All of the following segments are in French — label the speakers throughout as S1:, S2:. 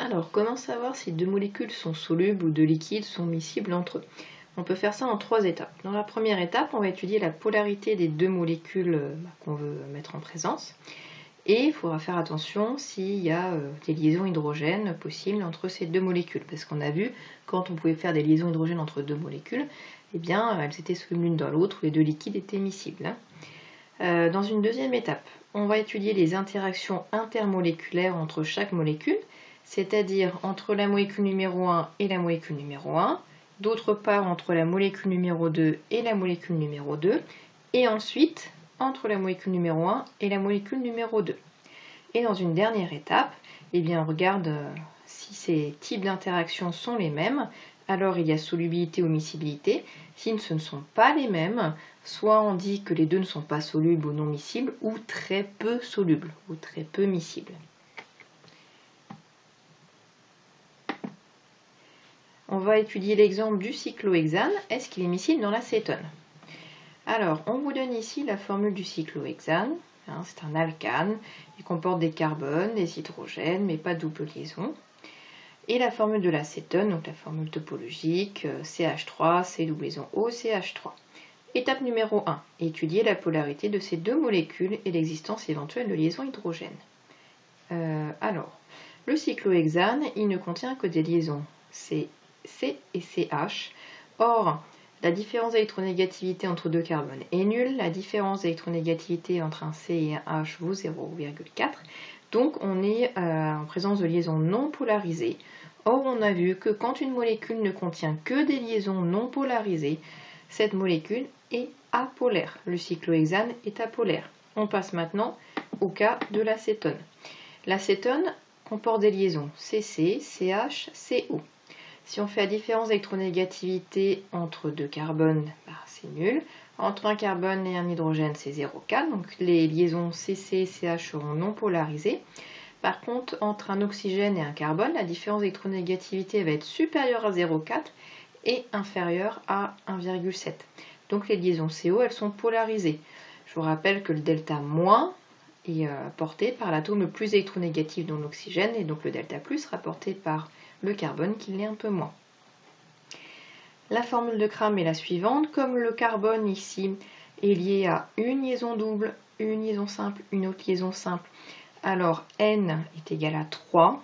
S1: Alors, comment savoir si deux molécules sont solubles ou deux liquides sont miscibles entre eux? On peut faire ça en 3 étapes. Dans la première étape, on va étudier la polarité des deux molécules qu'on veut mettre en présence. Et il faudra faire attention s'il y a des liaisons hydrogènes possibles entre ces deux molécules. Parce qu'on a vu, quand on pouvait faire des liaisons hydrogènes entre deux molécules, eh bien, elles étaient solubles l'une dans l'autre, ou les deux liquides étaient miscibles. Dans une deuxième étape, on va étudier les interactions intermoléculaires entre chaque molécule, c'est-à-dire entre la molécule numéro 1 et la molécule numéro 1, d'autre part entre la molécule numéro 2 et la molécule numéro 2, et ensuite entre la molécule numéro 1 et la molécule numéro 2. Et dans une dernière étape, eh bien, on regarde si ces types d'interactions sont les mêmes. Alors il y a solubilité ou miscibilité. Si ce ne sont pas les mêmes, soit on dit que les deux ne sont pas solubles ou non miscibles, ou très peu solubles, ou très peu miscibles. On va étudier l'exemple du cyclohexane. Est-ce qu'il est miscible dans l'acétone? Alors, on vous donne ici la formule du cyclohexane. C'est un alcane, il comporte des carbones, des hydrogènes, mais pas de double liaison. Et la formule de l'acétone, donc la formule topologique, CH3, C double liaison O, CH3. Étape numéro 1, étudier la polarité de ces deux molécules et l'existence éventuelle de liaisons hydrogènes. Alors, le cyclohexane, il ne contient que des liaisons C et CH. Or, la différence d'électronégativité entre deux carbones est nulle. La différence d'électronégativité entre un C et un H vaut 0,4. Donc, on est en présence de liaisons non polarisées. Or, on a vu que quand une molécule ne contient que des liaisons non polarisées, cette molécule est apolaire. Le cyclohexane est apolaire. On passe maintenant au cas de l'acétone. L'acétone comporte des liaisons CC, CH, CO. Si on fait la différence d'électronégativité entre deux carbones, c'est nul. Entre un carbone et un hydrogène, c'est 0,4. Donc les liaisons CC et CH seront non polarisées. Par contre, entre un oxygène et un carbone, la différence d'électronégativité va être supérieure à 0,4 et inférieure à 1,7. Donc les liaisons CO, elles sont polarisées. Je vous rappelle que le delta- est porté par l'atome le plus électronégatif dans l'oxygène, et donc le delta+ sera porté par le carbone qui l'est un peu moins. La formule de Kram est la suivante. Comme le carbone ici est lié à une liaison double, une liaison simple, une autre liaison simple, alors N est égal à 3.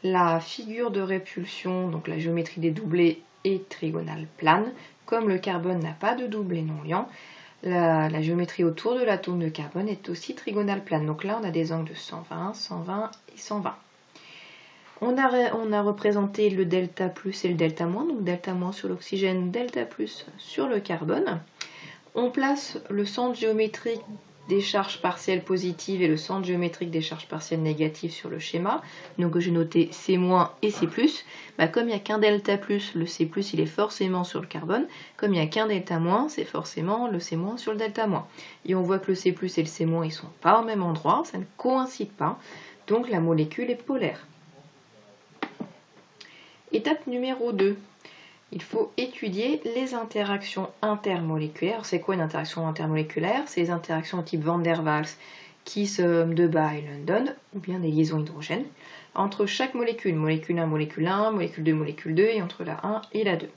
S1: La figure de répulsion, donc la géométrie des doublés, est trigonale plane. Comme le carbone n'a pas de doublé non liant, la géométrie autour de l'atome de carbone est aussi trigonale plane. Donc là, on a des angles de 120, 120 et 120. On a représenté le delta+ et le delta-, donc delta- sur l'oxygène, delta+ sur le carbone. On place le centre géométrique des charges partielles positives et le centre géométrique des charges partielles négatives sur le schéma. Donc j'ai noté C- et C+. Comme il n'y a qu'un delta+, le C+, il est forcément sur le carbone. Comme il n'y a qu'un delta-, c'est forcément le C- sur le delta-. Et on voit que le C+, et le C-, ils ne sont pas au même endroit, ça ne coïncide pas. Donc la molécule est polaire. Étape numéro 2. Il faut étudier les interactions intermoléculaires. C'est quoi une interaction intermoléculaire? C'est les interactions type Van der Waals, Kiesum, Debye, London, ou bien des liaisons hydrogènes, entre chaque molécule, molécule 1, molécule 1, molécule 2, molécule 2, et entre la 1 et la 2.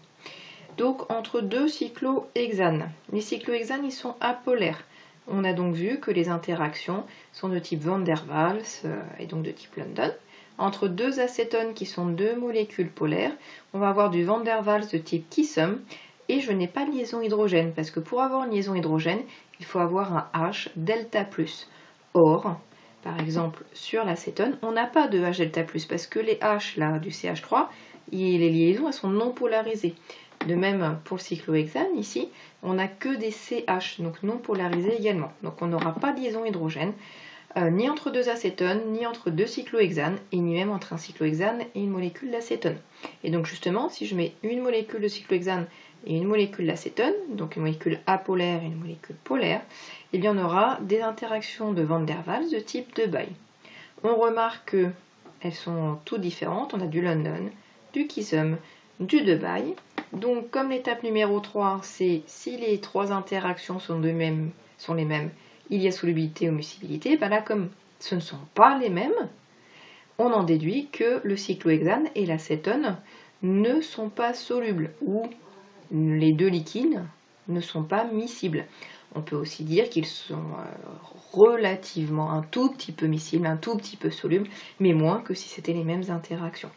S1: Donc entre deux cyclohexanes. Les cyclohexanes, ils sont apolaires. On a donc vu que les interactions sont de type Van der Waals et donc de type London. Entre deux acétones qui sont deux molécules polaires, on va avoir du Van der Waals de type Kiesum, et je n'ai pas de liaison hydrogène, parce que pour avoir une liaison hydrogène, il faut avoir un H delta+. Or, par exemple, sur l'acétone, on n'a pas de H delta+, parce que les H là, du CH3, les liaisons elles sont non polarisées. De même, pour le cyclohexane, ici, on n'a que des CH, donc non polarisés également. Donc on n'aura pas de liaison hydrogène, ni entre deux acétones, ni entre deux cyclohexanes, et ni même entre un cyclohexane et une molécule d'acétone. Et donc justement, si je mets une molécule de cyclohexane et une molécule d'acétone, donc une molécule apolaire et une molécule polaire, eh bien on aura des interactions de Van der Waals de type Debye. On remarque qu'elles sont toutes différentes, on a du London, du Kiesum, du Debye. Donc comme l'étape numéro 3, c'est si les trois interactions sont les mêmes, il y a solubilité ou miscibilité. Là, comme ce ne sont pas les mêmes, on en déduit que le cyclohexane et l'acétone ne sont pas solubles, ou les deux liquides ne sont pas miscibles. On peut aussi dire qu'ils sont relativement un tout petit peu miscibles, un tout petit peu solubles, mais moins que si c'était les mêmes interactions.